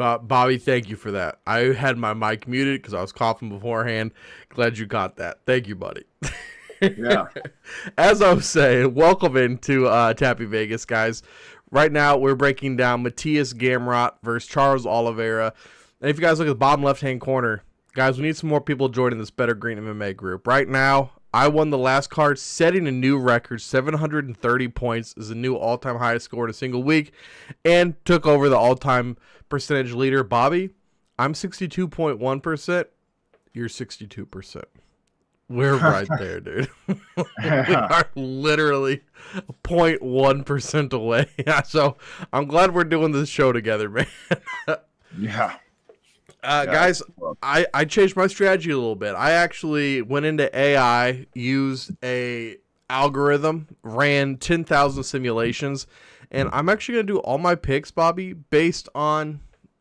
Bobby, thank you for that. I had my mic muted because I was coughing beforehand. Glad you got that. Thank you, buddy. Yeah. As I was saying, welcome into Tappy Vegas, guys. Right now, we're breaking down Matthias Gamrot versus Charles Oliveira. And if you guys look at the bottom left-hand corner, guys, we need some more people joining this Better Green MMA group. Right now, I won the last card, setting a new record. 730 points is a new all-time highest score in a single week, and took over the all-time percentage leader. Bobby, I'm 62.1%. You're 62%. We're right there, dude. We are literally 0.1% away. So I'm glad we're doing this show together, man. Yeah. Guys, I changed my strategy a little bit. I actually went into AI, used a algorithm, ran 10,000 simulations, and I'm actually going to do all my picks, Bobby, based on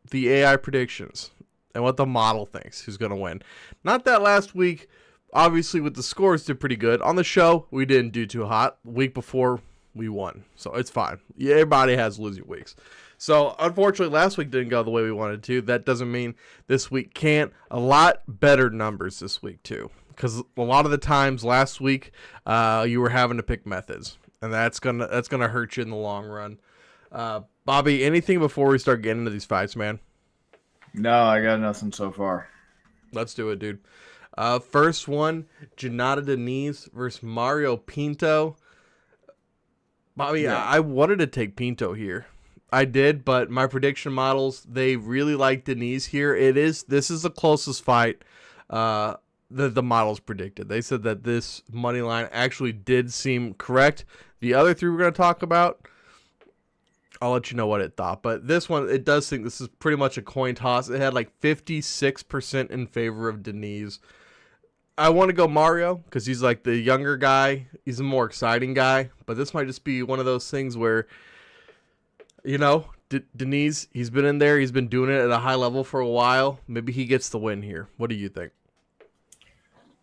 the AI predictions and what the model thinks who's going to win. Not that last week, obviously, with the scores, did pretty good. On the show, we didn't do too hot. The week before, we won. So it's fine. Yeah, everybody has losing weeks. So, unfortunately, last week didn't go the way we wanted to. That doesn't mean this week can't. A lot better numbers this week, too. Because a lot of the times last week, you were having to pick methods. And that's gonna hurt you in the long run. Bobby, anything before we start getting into these fights, man? No, I got nothing so far. Let's do it, dude. First one, Janata Deniz versus Mario Pinto. Bobby, Yeah. I wanted to take Pinto here. I did, but my prediction models, they really like Deniz here. This is the closest fight that the models predicted. They said that this money line actually did seem correct. The other three we're going to talk about, I'll let you know what it thought. But this one, it does think this is pretty much a coin toss. It had like 56% in favor of Deniz. I want to go Mario because he's like the younger guy. He's a more exciting guy. But this might just be one of those things where, you know, Deniz, he's been in there. He's been doing it at a high level for a while. Maybe he gets the win here. What do you think?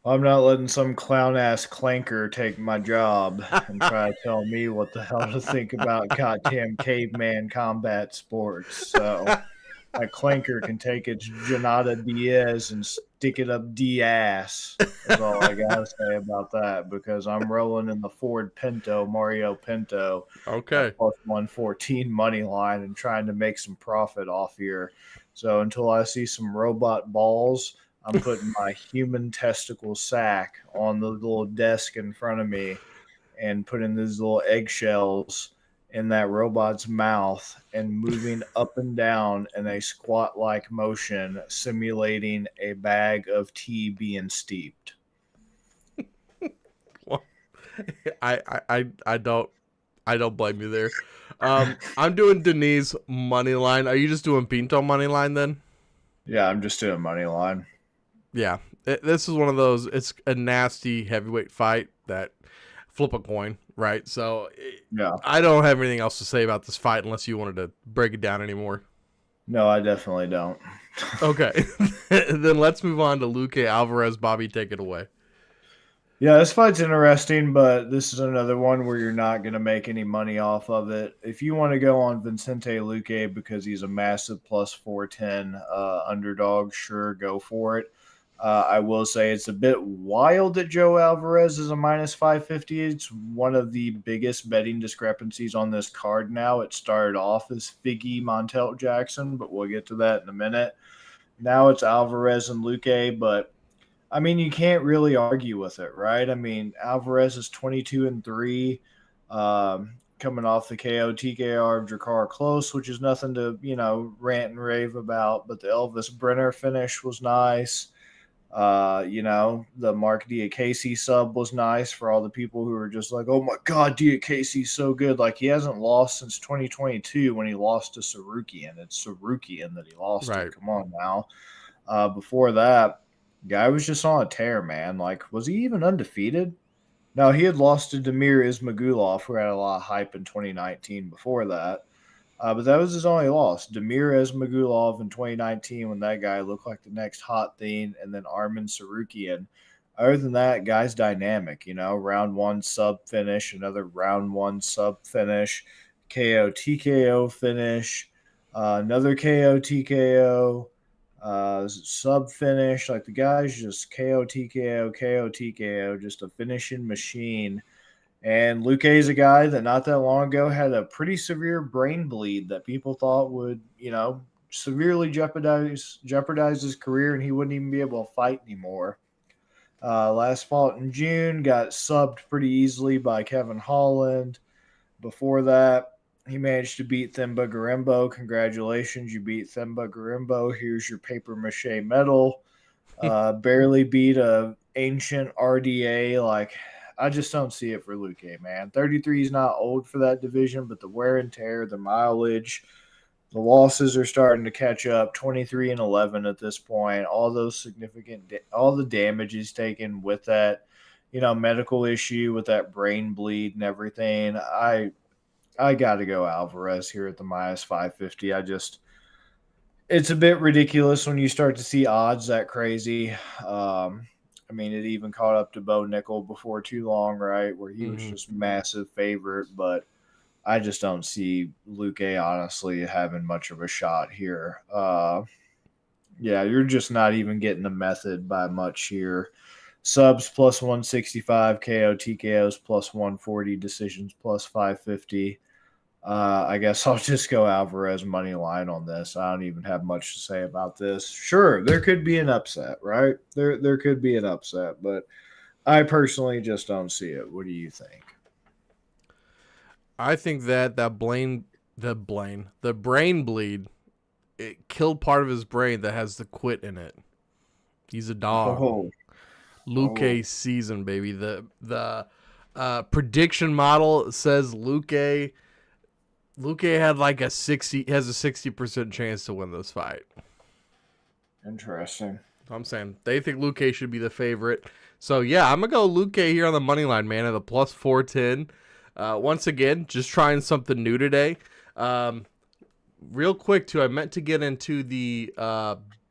I'm not letting some clown-ass clanker take my job and try to tell me what the hell to think about goddamn caveman combat sports. So that clanker can take its Janata Diaz and stick it up D-ass. That's all I got to say about that because I'm rolling in the Ford Pinto, Mario Pinto. Okay. Plus 114 money line and trying to make some profit off here. So until I see some robot balls, I'm putting my human testicle sack on the little desk in front of me and putting these little eggshells in that robot's mouth and moving up and down in a squat-like motion, simulating a bag of tea being steeped. Well, I don't blame you there. I'm doing Deniz money line. Are you just doing Pinto money line then? Yeah, I'm just doing money line. Yeah, this is one of those. It's a nasty heavyweight fight that flip a coin, right? So Yeah. I don't have anything else to say about this fight unless you wanted to break it down anymore. No, I definitely don't. Okay, then let's move on to Luque Alvarez. Bobby, take it away. Yeah, this fight's interesting, but this is another one where you're not going to make any money off of it. If you want to go on Vicente Luque because he's a massive plus 410 underdog, sure, go for it. I will say it's a bit wild that Joe Alvarez is a minus 550. It's one of the biggest betting discrepancies on this card now. It started off as Figgy Montel Jackson, but we'll get to that in a minute. Now it's Alvarez and Luque, but I mean, you can't really argue with it, right? I mean, Alvarez is 22-3, coming off the KO TKR of Drakkar Close, which is nothing to, rant and rave about. But the Elvis Brenner finish was nice. The Mark Diakase sub was nice for all the people who were just like, oh my God, Diakase's so good. Like, he hasn't lost since 2022 when he lost to Sarukian. It's Sarukian that he lost to. Come on now. Before that, guy was just on a tear, man. Like, was he even undefeated? No, he had lost to Damir Ismagulov, who had a lot of hype in 2019 before that. But that was his only loss. Damir Ismagulov in 2019 when that guy looked like the next hot thing, and then Arman Sarukian. Other than that, guy's dynamic, round one sub finish, another round one sub finish, KO TKO finish. Another KO TKO, sub finish. Like the guy's just KO TKO, KO TKO, just a finishing machine. And Luque is a guy that not that long ago had a pretty severe brain bleed that people thought would, severely jeopardize his career, and he wouldn't even be able to fight anymore. Last fought in June, got subbed pretty easily by Kevin Holland. Before that, he managed to beat Themba Gorimbo. Congratulations, you beat Themba Gorimbo. Here's your paper mache medal. Barely beat a ancient RDA. Like, I just don't see it for Luque, man. 33 is not old for that division, but the wear and tear, the mileage, the losses are starting to catch up. 23-11 at this point. All those all the damage he's taken with that, medical issue, with that brain bleed and everything. I got to go Alvarez here at the minus 550. It's a bit ridiculous when you start to see odds that crazy. It even caught up to Bo Nickel before too long, right? Where he was just massive favorite, but I just don't see Luque honestly having much of a shot here. You're just not even getting the method by much here. Subs plus 165, KO TKOs plus 140, decisions plus 550. I guess I'll just go Alvarez money line on this. I don't even have much to say about this. Sure, there could be an upset, right? There could be an upset, but I personally just don't see it. What do you think? I think that the brain bleed, it killed part of his brain that has the quit in it. He's a dog. Luque season, baby. The prediction model says Luque had like has a 60% chance to win this fight. Interesting. I'm saying they think Luque should be the favorite. So yeah, I'm gonna go Luque here on the money line, man, at the plus 410. Once again, just trying something new today. Real quick too, I meant to get into the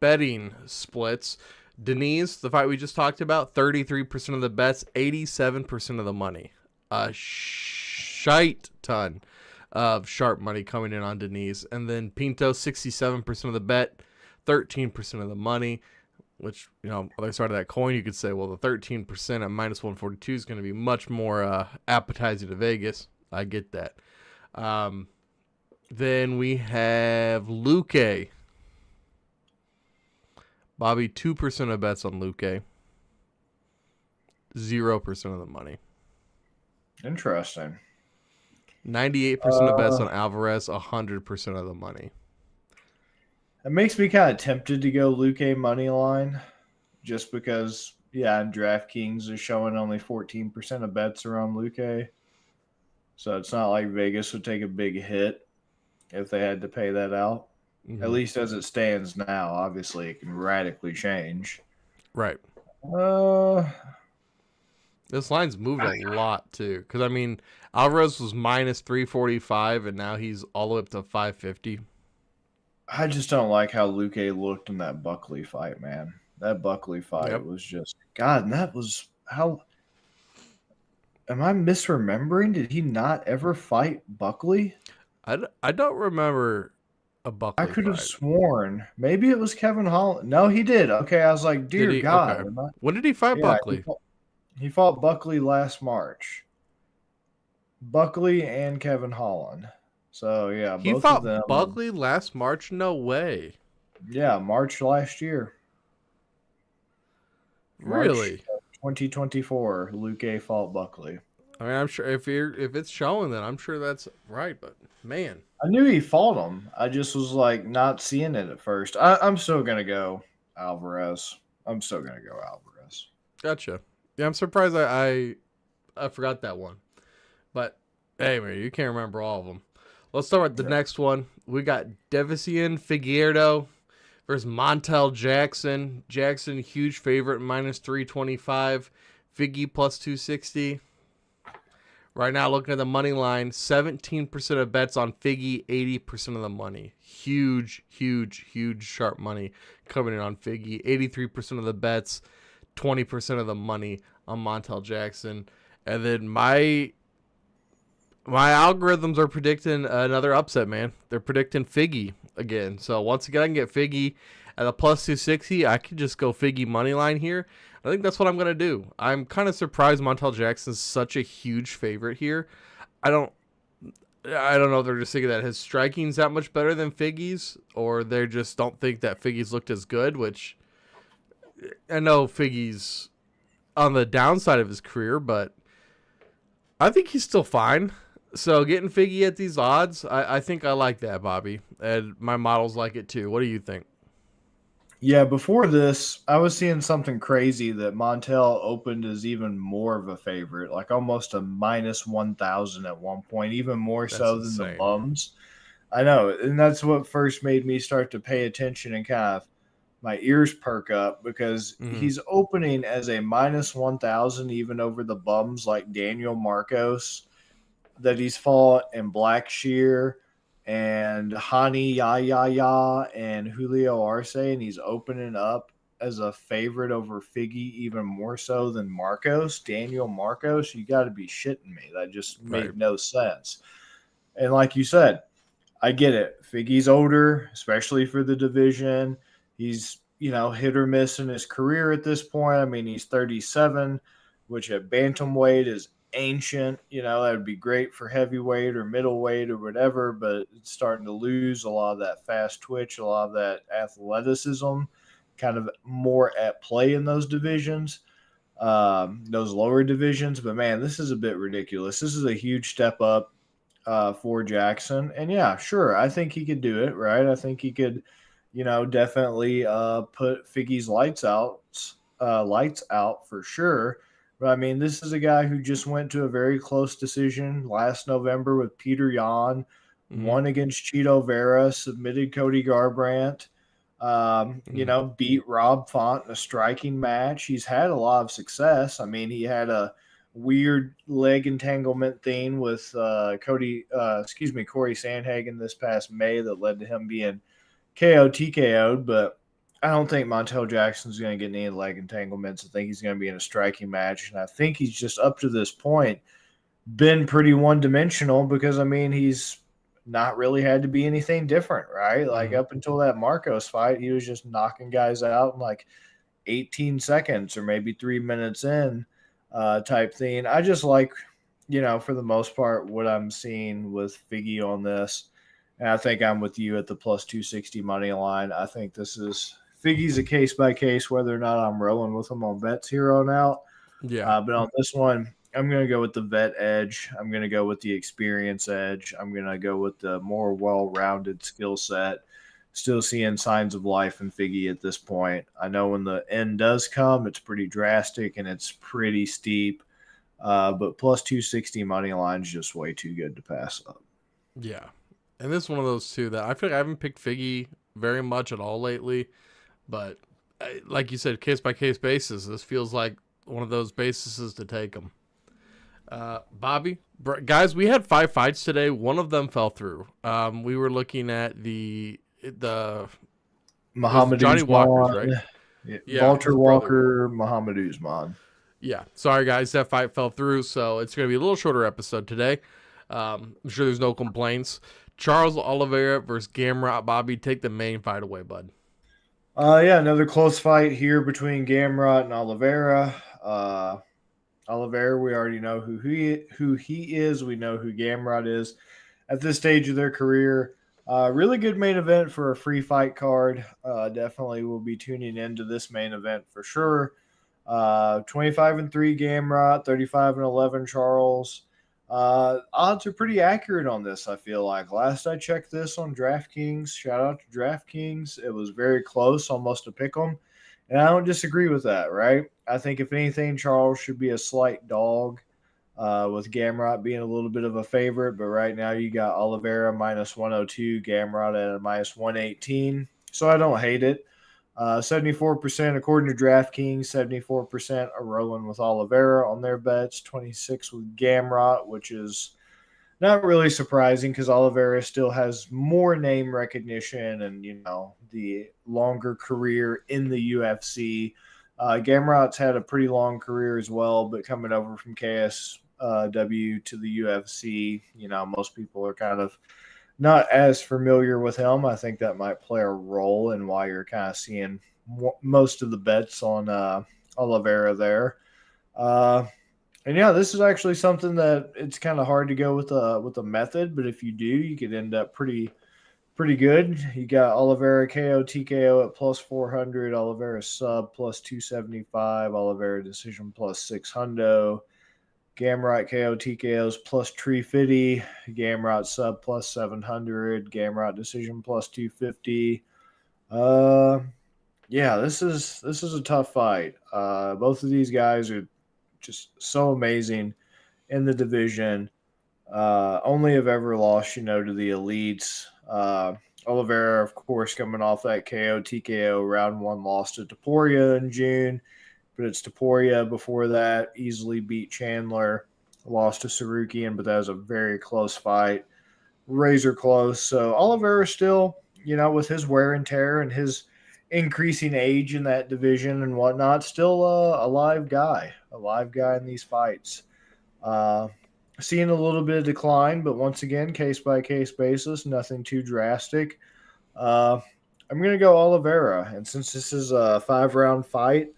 betting splits. Denise, the fight we just talked about, 33% of the bets, 87% of the money. A shite ton of sharp money coming in on Denise. And then Pinto, 67% of the bet, 13% of the money, which, other side of that coin, you could say, well, the 13% at minus 142 is going to be much more appetizing to Vegas. I get that. Then we have Luque. Bobby, 2% of bets on Luque. 0% of the money. Interesting. 98% of bets on Alvarez, 100% of the money. It makes me kind of tempted to go Luque money line just because, and DraftKings is showing only 14% of bets are on Luque. So it's not like Vegas would take a big hit if they had to pay that out. Mm-hmm. At least as it stands now. Obviously, it can radically change. Right. This line's moved a lot, too. Because, Alvarez was minus 345, and now he's all the way up to 550. I just don't like how Luque looked in that Buckley fight, man. That Buckley fight was just... God, and that was... How... Am I misremembering? Did he not ever fight Buckley? I don't remember a Buckley I could have fight. Sworn. Maybe it was Kevin Holland. No, he did. Okay, I was like, dear God. Okay. When did he fight Buckley? He fought Buckley last March. Buckley and Kevin Holland. So, yeah, he both fought of them. Buckley last March? No way. Yeah, March last year. Really? March 2024, Luque fought Buckley. I'm sure if it's showing, then I'm sure that's right. But man, I knew he fought him. I just was like not seeing it at first. I'm still gonna go Alvarez. Gotcha. Yeah, I'm surprised I forgot that one. But anyway, you can't remember all of them. Let's start with the next one. We got Devician Figueiredo versus Montel Jackson. Jackson, huge favorite, minus 325. Figgy plus 260. Right now, looking at the money line, 17% of bets on Figgy, 80% of the money. Huge, huge, huge sharp money coming in on Figgy. 83% of the bets, 20% of the money on Montel Jackson. And then My algorithms are predicting another upset, man. They're predicting Figgy again. So once again, I can get Figgy at a plus 260. I could just go Figgy money line here. I think that's what I'm gonna do. I'm kind of surprised Montel Jackson's such a huge favorite here. I don't, I don't know if they're just thinking that his striking's that much better than Figgy's, or they just don't think that Figgy's looked as good. Which I know Figgy's on the downside of his career, but I think he's still fine. So getting Figgy at these odds, I think I like that, Bobby. And my models like it too. What do you think? Yeah, before this, I was seeing something crazy that Montel opened as even more of a favorite, like almost a minus 1,000 at one point, even more That's so than the insane. bums. I know. And that's what first made me start to pay attention and kind of my ears perk up because Mm-hmm. he's opening as a minus 1,000 even over the bums like Daniel Marcos that he's fought and Blackshear and Hani Ya and Julio Arce, and he's opening up as a favorite over Figgy even more so than Marcos, Daniel Marcos. You got to be shitting me. That just Right. made no sense. And like you said, I get it. Figgy's older, especially for the division. He's, hit or miss in his career at this point. I mean, he's 37, which at bantamweight is ancient. That would be great for heavyweight or middleweight or whatever, but it's starting to lose a lot of that fast twitch, a lot of that athleticism, kind of more at play in those divisions, those lower divisions. But man, this is a bit ridiculous. This is a huge step up for Jackson. And yeah, sure, I think he could do it, right? I think he could, definitely put Figgy's lights out for sure. But I mean, this is a guy who just went to a very close decision last November with Peter Yan, Mm-hmm. won against Cheeto Vera, submitted Cody Garbrandt, Mm-hmm. beat Rob Font in a striking match. He's had a lot of success. I mean, he had a weird leg entanglement thing with Corey Sandhagen this past May that led to him being KO TKO'd, but I don't think Montel Jackson's going to get any leg entanglements. I think he's going to be in a striking match, and I think he's just up to this point been pretty one dimensional because I mean he's not really had to be anything different, right? Like Mm-hmm. up until that Marcos fight, he was just knocking guys out in like 18 seconds or maybe 3 minutes in, type thing. I just like, for the most part, what I'm seeing with Figgy on this. And I think I'm with you at the plus 260 money line. I think this is Figgy's a case by case, whether or not I'm rolling with him on bets here on out. Yeah. But on this one, I'm going to go with the vet edge. I'm going to go with the experience edge. I'm going to go with the more well rounded skill set. Still seeing signs of life in Figgy at this point. I know when the end does come, it's pretty drastic and it's pretty steep. But plus 260 money line is just way too good to pass up. Yeah. And this is one of those two that I feel like I haven't picked Figgy very much at all lately. But like you said, case by case basis, this feels like one of those bases to take them. Bobby, guys, we had 5 fights today. One of them fell through. We were looking at the it was Muhammad Johnny Walker's, right? Usman, Yeah, Walter his brother. Walker, Muhammad Usman. Yeah, sorry guys, that fight fell through, so it's gonna be a little shorter episode today. I'm sure there's no complaints. Charles Oliveira versus Gamrot. Bobby, take the main fight away, bud. Yeah, another close fight here between Gamrot and Oliveira. Oliveira, we already know who he is. We know who Gamrot is at this stage of their career. Really good main event for a free fight card. Definitely will be tuning into this main event for sure. 25-3 Gamrot, 35-11 Charles. Odds are pretty accurate on this, I feel like. Last I checked this on DraftKings, shout out to DraftKings, it was very close, almost a pick 'em. And I don't disagree with that, right? I think if anything, Charles should be a slight dog, with Gamrot being a little bit of a favorite. But right now you got Oliveira minus 102, Gamrot at a minus 118. So I don't hate it. 74% according to DraftKings, 74% are rolling with Oliveira on their bets, 26 with Gamrot, which is not really surprising because Oliveira still has more name recognition and, the longer career in the UFC. Gamrot's had a pretty long career as well, but coming over from W to the UFC. You know, most people are kind of not as familiar with him. I think that might play a role in why you're kind of seeing most of the bets on Oliveira there. And yeah, this is actually something that it's kind of hard to go with a method, but if you do, you could end up pretty good. You got Oliveira KO TKO at plus 400, Oliveira sub plus 275, Oliveira decision plus 600, Gamrot KO TKOs plus 350, Gamrot sub plus 700, Gamrot decision plus 250. Yeah, this is a tough fight. Both of these guys are just so amazing in the division. Only have ever lost, you know, to the elites. Oliveira, of course, coming off that KO TKO round one loss to Topuria in June, but it's Topuria before that easily beat Chandler, lost to Sarukian, but that was a very close fight, razor close. So Oliveira still, you know, with his wear and tear and his increasing age in that division and whatnot, still a live guy in these fights. Seeing a little bit of decline, but once again, case by case basis, nothing too drastic. I'm going to go Oliveira, and since this is a 5-round fight,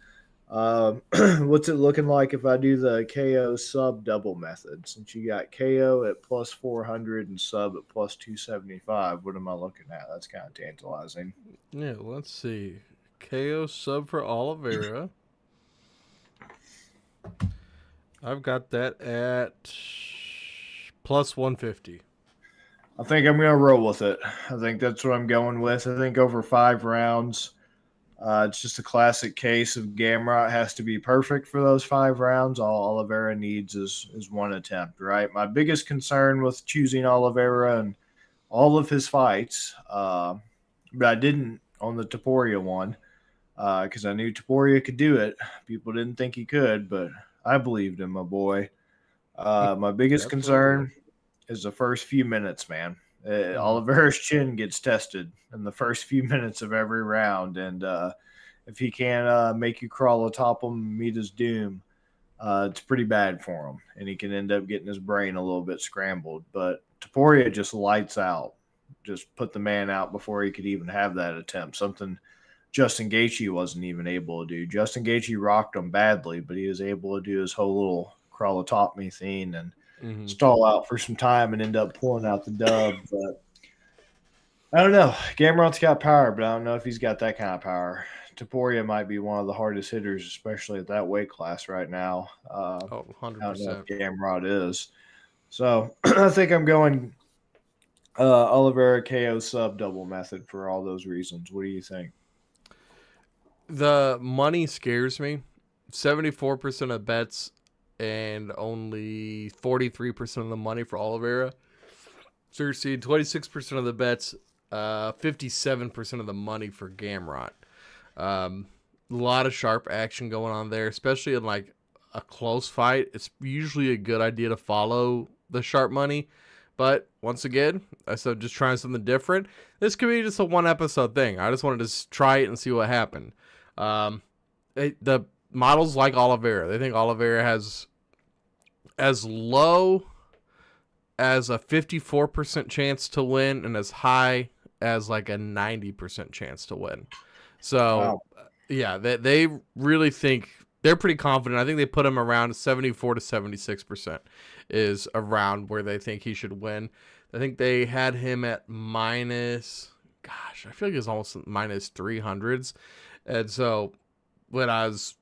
what's it looking like if I do the KO sub double method? Since you got KO at plus 400 and sub at plus 275, what am I looking at? That's kind of tantalizing. Yeah, let's see. KO sub for Oliveira. I've got that at plus 150. I think I'm going to roll with it. I think that's what I'm going with. I think over 5 rounds, it's just a classic case of Gamrot has to be perfect for those 5 rounds. All Oliveira needs is one attempt, right? My biggest concern with choosing Oliveira and all of his fights, but I didn't on the Topuria one because I knew Topuria could do it. People didn't think he could, but I believed him, my boy. My biggest concern is the first few minutes, man. Oliveira's chin gets tested in the first few minutes of every round, and if he can't make you crawl atop him and meet his doom, it's pretty bad for him, and he can end up getting his brain a little bit scrambled. But Topuria just lights out, just put the man out before he could even have that attempt, something Justin Gaethje wasn't even able to do. Justin Gaethje rocked him badly, but he was able to do his whole little crawl atop me thing and stall out for some time and end up pulling out the dub. But I don't know. Gamrot's got power, but I don't know if he's got that kind of power. Topuria might be one of the hardest hitters, especially at that weight class right now. 100%. I don't know if Gamrot is. So I think I'm going Oliveira KO sub double method for all those reasons. What do you think? The money scares me. 74% of bets and only 43% of the money for Oliveira. So you're seeing 26% of the bets, 57% of the money for Gamrot. A lot of sharp action going on there, especially in like a close fight. It's usually a good idea to follow the sharp money. But once again, I said just trying something different. This could be just a 1-episode thing. I just wanted to try it and see what happened. The models like Oliveira. They think Oliveira has as low as a 54% chance to win and as high as like a 90% chance to win. So, wow. Yeah, they really think they're pretty confident. I think they put him around 74 to 76% is around where they think he should win. I think they had him at minus, gosh, I feel like it's almost minus 300s. And so when I was,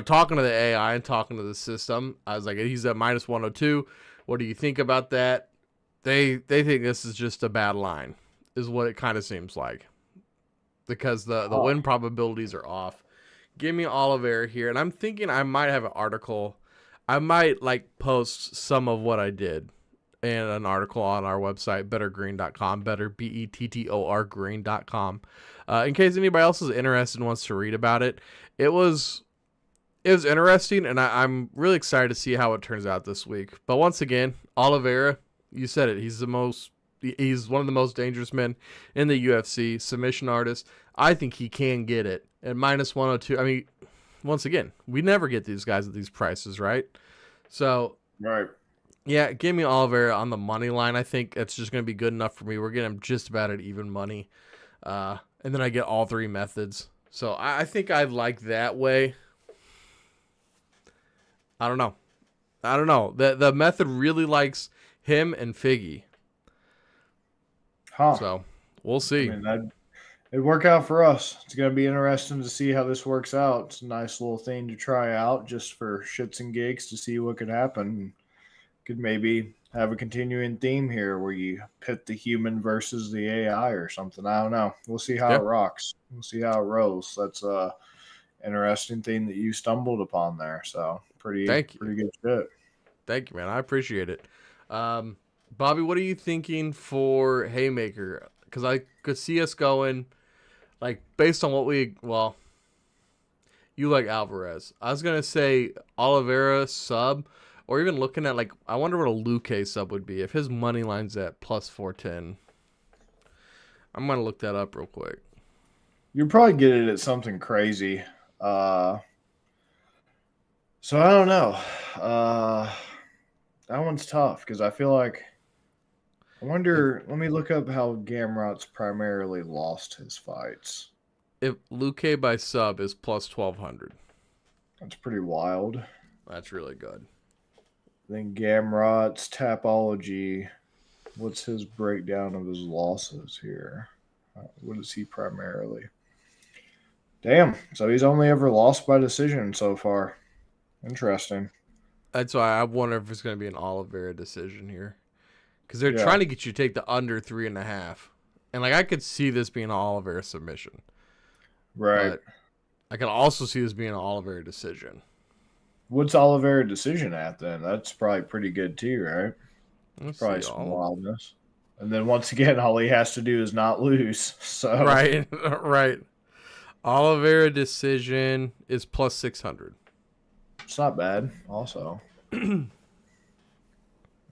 talking to the AI and talking to the system, I was like, he's at minus 102. What do you think about that? They think this is just a bad line, is what it kind of seems like. Because the win probabilities are off. Give me Oliveira here. And I'm thinking I might have an article. I might post some of what I did in an article on our website, bettergreen.com, better, BETTOR green.com. In case anybody else is interested and wants to read about it. It was interesting, and I'm really excited to see how it turns out this week. But once again, Oliveira, you said it. He's one of the most dangerous men in the UFC, submission artist. I think he can get it at minus 102. I mean, once again, we never get these guys at these prices, right? So Right. Yeah, give me Oliveira on the money line. I think it's just going to be good enough for me. We're getting him just about at even money. And then I get all three methods. So I think I like that way. I don't know. The method really likes him and Figgy. Huh. So we'll I see. mean, it'd work out for us. It's going to be interesting to see how this works out. It's a nice little thing to try out just for shits and gigs to see what could happen. Could maybe have a continuing theme here where you pit the human versus the AI or something. I don't know. We'll see how Yeah. it rocks. We'll see how it rolls. That's a interesting thing that you stumbled upon there. So pretty Thank you. good shit. Thank you, man. I appreciate it. Bobby, what are you thinking for Haymaker? Because I could see us going, like, based on what you like Alvarez. I was going to say Oliveira sub, or even looking at, like, I wonder what a Luque sub would be if his money line's at plus 410. I'm going to look that up real quick. You'll probably get it at something crazy. So I don't know. That one's tough because I feel like I wonder. Let me look up how Gamrot's primarily lost his fights. If Luque by sub is plus 1200. That's pretty wild. That's really good. Then Gamrot's Tapology. What's his breakdown of his losses here? What is he primarily? Damn. So he's only ever lost by decision so far. Interesting. That's why I wonder if it's going to be an Oliveira decision here. Because they're trying to get you to take the under 3.5. And, like, I could see this being an Oliveira submission. Right. But I can also see this being an Oliveira decision. What's Oliveira decision at then? That's probably pretty good too, right? Let's Probably see, some wildness. And then once again, all he has to do is not lose. So right, right. Oliveira decision is plus 600. It's not bad. Also, and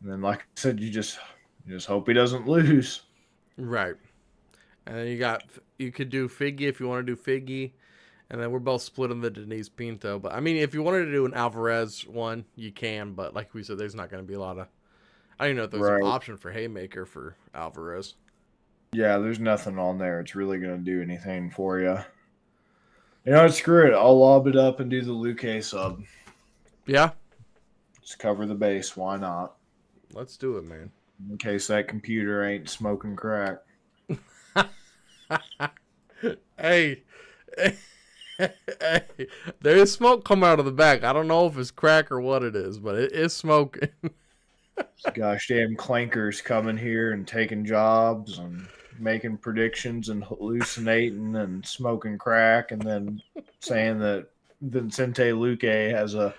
then like I said, you just hope he doesn't lose. Right. And then you could do Figgy if you want to do Figgy. And then we're both split on the Denise Pinto. But, I mean, if you wanted to do an Alvarez one, you can. But, like we said, there's not going to be a lot of... I don't even know if there's an option for Haymaker for Alvarez. Yeah, there's nothing on there. It's really going to do anything for you. You know what? Screw it. I'll lob it up and do the Luque sub. Yeah? Just cover the base. Why not? Let's do it, man. In case that computer ain't smoking crack. Hey... Hey, there's smoke coming out of the back. I don't know if it's crack or what it is, but it is smoking. Gosh damn clankers coming here and taking jobs and making predictions and hallucinating and smoking crack and then saying that Vincente Luque has a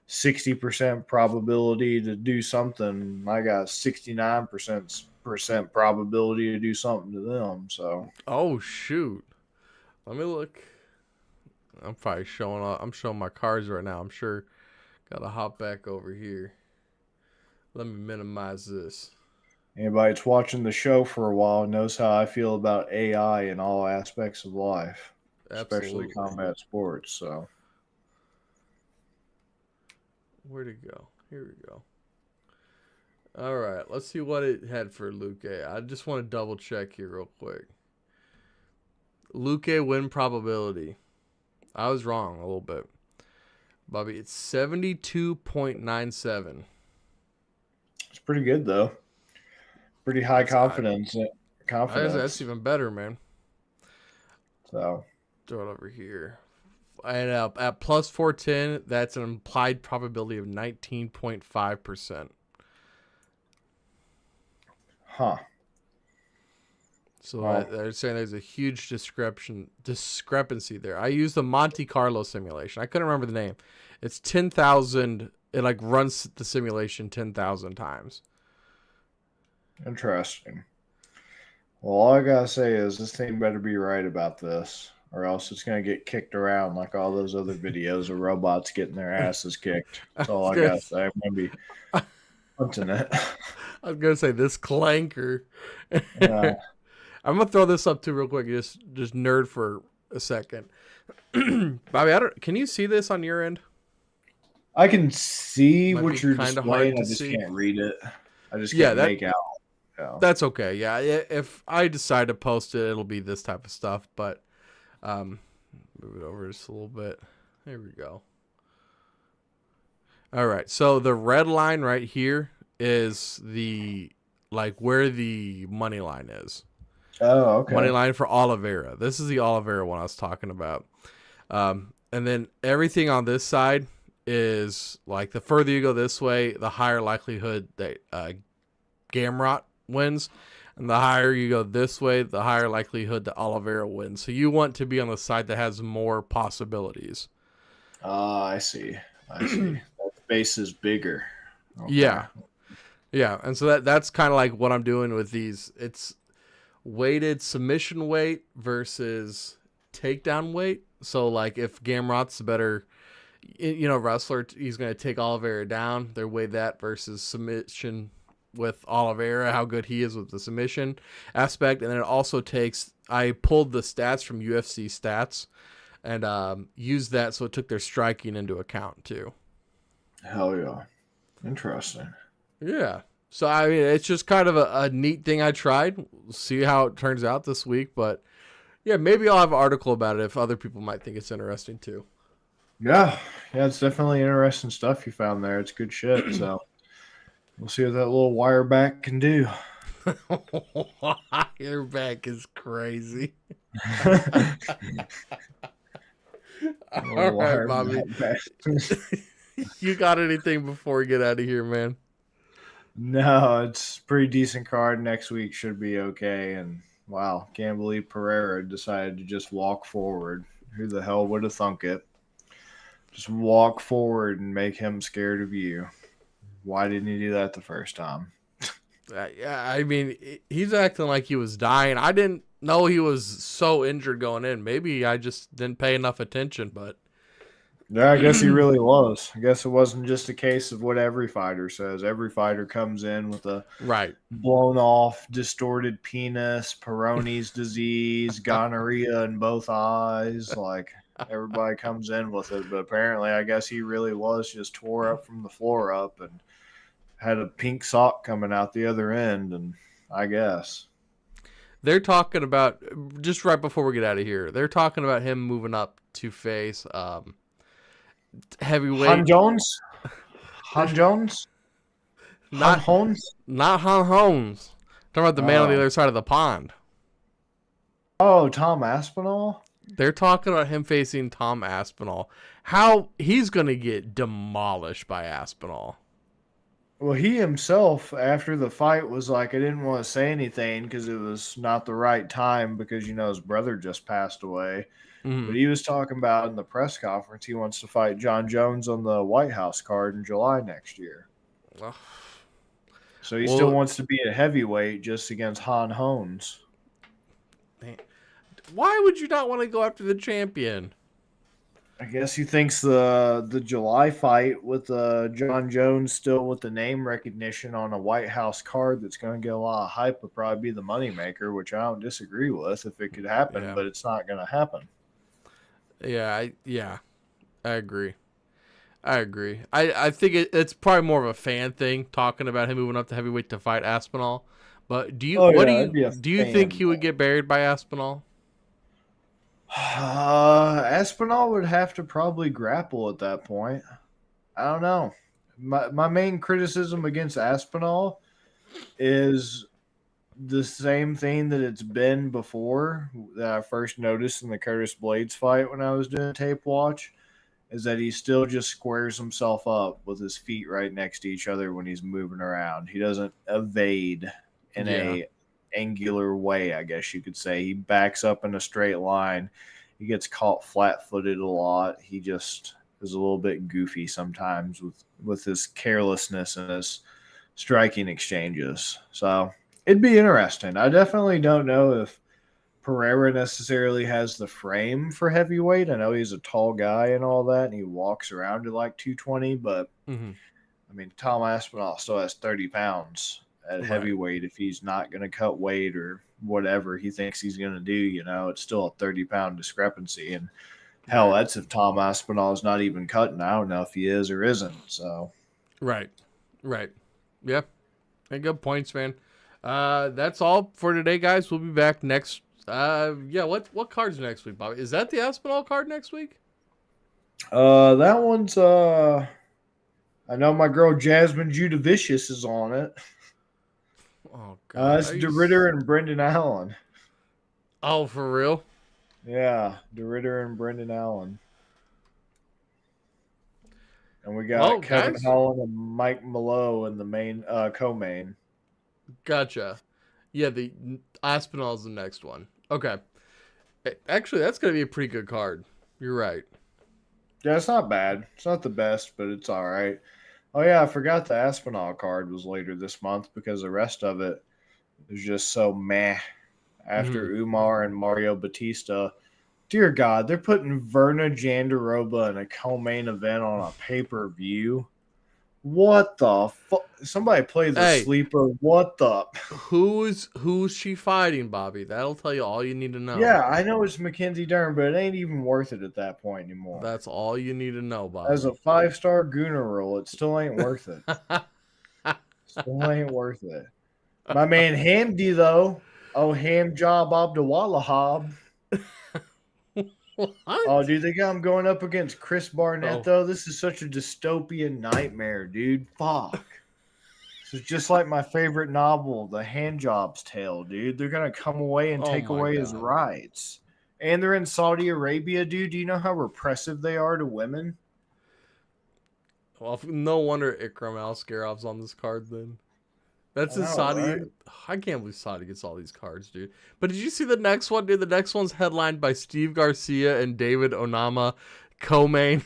60% probability to do something. I got 69% probability to do something to them. So Oh shoot. Let me look. I'm probably I'm showing my cards right now. I'm sure. Gotta hop back over here. Let me minimize this. anybody that's watching the show for a while knows how I feel about AI in all aspects of life, especially combat sports. So where'd it go? Here we go. All right, let's see what it had for Luque. I just want to double check here real quick. Luque win probability. I was wrong a little bit. Bobby, it's 72.97. It's pretty good, though. Pretty high confidence. That's even better, man. So throw it over here. And at plus 410, that's an implied probability of 19.5%. Huh. So they're saying there's a huge discrepancy there. I used the Monte Carlo simulation. I couldn't remember the name. It's 10,000. It like runs the simulation 10,000 times. Interesting. Well, all I gotta say is this thing better be right about this, or else it's gonna get kicked around like all those other videos of robots getting their asses kicked. That's all I gotta say. I'm gonna be hunting it. I was gonna say this clanker. I'm gonna throw this up too real quick. Just nerd for a second. Bobby, can you see this on your end? I can see Might be what you're kind of hard displaying. to I just see. can't read it. I just Yeah, can't make out. that's okay. Yeah, if I decide to post it, it'll be this type of stuff. But move it over just a little bit. There we go. All right. So the red line right here is the like where the money line is. Oh, Money okay. line for Oliveira. This is the Oliveira one I was talking about. And then everything on this side is like the further you go this way, the higher likelihood that Gamrot wins. And the higher you go this way, the higher likelihood that Oliveira wins. So you want to be on the side that has more possibilities. I see. I see. That base is bigger. Okay. Yeah. Yeah. And so that's kind of like what I'm doing with these. It's weighted submission weight versus takedown weight. So like if Gamrot's the better wrestler, he's going to take Oliveira down. They're weighed that versus submission with Oliveira, how good he is with the submission aspect. And then it also takes, I pulled the stats from UFC stats and used that, so it took their striking into account too. Hell yeah. Interesting. Yeah. So, I mean, it's just kind of a neat thing I tried. We'll see how it turns out this week. But, yeah, maybe I'll have an article about it if other people might think it's interesting too. Yeah. Yeah, it's definitely interesting stuff you found there. It's good shit. So we'll see what that little wire back can do. Your back is crazy. All right, Bobby. You got anything before we get out of here, man? No, it's a pretty decent card. Next week should be okay. And wow, can't believe Pereira decided to just walk forward. Who the hell would have thunk it? Just walk forward and make him scared of you. Why didn't he do that the first time? Yeah, I mean, he's acting like he was dying. I didn't know he was so injured going in. Maybe I just didn't pay enough attention, but Yeah, I guess he really was. I guess it wasn't just a case of what every fighter says. Every fighter comes in with a right. blown off, distorted penis, Peyronie's disease, gonorrhea in both eyes. Like everybody comes in with it, but apparently, I guess he really was just tore up from the floor up and had a pink sock coming out the other end. And I guess they're talking about, just right before we get out of here, they're talking about him moving up to face heavyweight. Han Jones? Han Jones? Not Han Jones? Not Han Jones. Talking about the man on the other side of the pond. Oh, Tom Aspinall? They're talking about him facing Tom Aspinall. How he's going to get demolished by Aspinall. Well, he himself, after the fight, was like, I didn't want to say anything because it was not the right time because, his brother just passed away. Mm-hmm. But he was talking about in the press conference he wants to fight John Jones on the White House card in July next year. So he still wants to be a heavyweight just against Han Jones. Why would you not want to go after the champion? I guess he thinks the July fight with John Jones still with the name recognition on a White House card that's going to get a lot of hype would probably be the moneymaker, which I don't disagree with if it could happen, but it's not going to happen. Yeah, I agree. I think it's probably more of a fan thing talking about him moving up to heavyweight to fight Aspinall. But do you think he would get buried by Aspinall? Aspinall would have to probably grapple at that point. I don't know. My main criticism against Aspinall is the same thing that it's been before that I first noticed in the Curtis Blades fight when I was doing tape watch, is that he still just squares himself up with his feet right next to each other when he's moving around. He doesn't evade in a angular way, I guess you could say. He backs up in a straight line. He gets caught flat-footed a lot. He just is a little bit goofy sometimes with his carelessness and his striking exchanges. So it'd be interesting. I definitely don't know if Pereira necessarily has the frame for heavyweight. I know he's a tall guy and all that, and he walks around at like 220, but I mean, Tom Aspinall still has 30 pounds at heavyweight. If he's not going to cut weight or whatever he thinks he's going to do, it's still a 30-pound discrepancy. And Hell, that's if Tom Aspinall's not even cutting. I don't know if he is or isn't. So, right. Yeah, hey, good points, man. That's all for today, guys. We'll be back next. What card's next week, Bobby? Is that the Aspinall card next week? that one's I know my girl Jasmine Judavicious is on it. Oh God, it's DeRitter and Brendan Allen. Oh, for real? Yeah, DeRitter and Brendan Allen. And we got Kevin Holland and Mike Mallow in the main co-main. Gotcha. Yeah, the Aspinall's the next one. Okay. Actually, that's going to be a pretty good card. You're right. Yeah, it's not bad. It's not the best, but it's all right. Oh, yeah, I forgot the Aspinall card was later this month because the rest of it is just so meh. After Umar and Mario Batista. Dear God, they're putting Verna Jandiroba in a co-main event on a pay-per-view. What the fuck? Somebody play the sleeper. What the? Who's she fighting, Bobby? That'll tell you all you need to know. Yeah, I know it's Mackenzie Dern, but it ain't even worth it at that point anymore. That's all you need to know, Bobby. As a 5-star Gooner rule, it still ain't worth it. Still ain't worth it. My man Hamdi, though. Oh, Hamjob Abdulwahab. What? Oh, dude, they got him going up against Chris Barnett, though. This is such a dystopian nightmare, dude. Fuck. This is just like my favorite novel, The Handjob's Tale, dude. They're going to come away and take away his rights. And they're in Saudi Arabia, dude. Do you know how repressive they are to women? Well, no wonder Ikram Al-Skarov's on this card, then. That's in Saudi. Right? I can't believe Saudi gets all these cards, dude. But did you see the next one, dude? The next one's headlined by Steve Garcia and David Onama, co-main,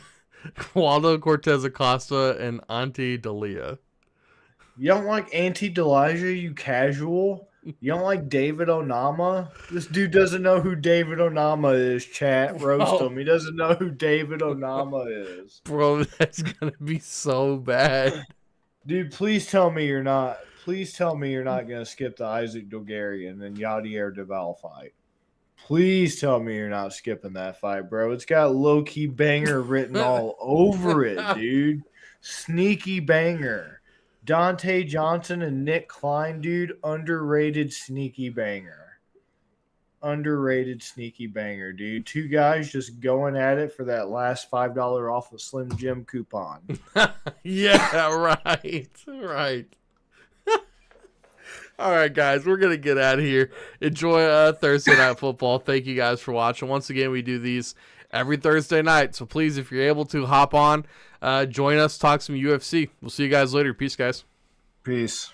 Waldo Cortez Acosta, and Auntie Dalia. You don't like Auntie Dalia, you casual? You don't like David Onama? This dude doesn't know who David Onama is, chat. Roast him. He doesn't know who David Onama is. Bro, that's going to be so bad. Dude, please tell me you're not. Please tell me you're not going to skip the Isaac Dogarian and Yadier Deval fight. Please tell me you're not skipping that fight, bro. It's got low-key banger written all over it, dude. Sneaky banger. Dante Johnson and Nick Klein, dude. Underrated sneaky banger. Underrated sneaky banger, dude. Two guys just going at it for that last $5 off a Slim Jim coupon. Yeah, right. All right, guys, we're going to get out of here. Enjoy Thursday Night Football. Thank you guys for watching. Once again, we do these every Thursday night. So please, if you're able to, hop on, join us, talk some UFC. We'll see you guys later. Peace, guys. Peace.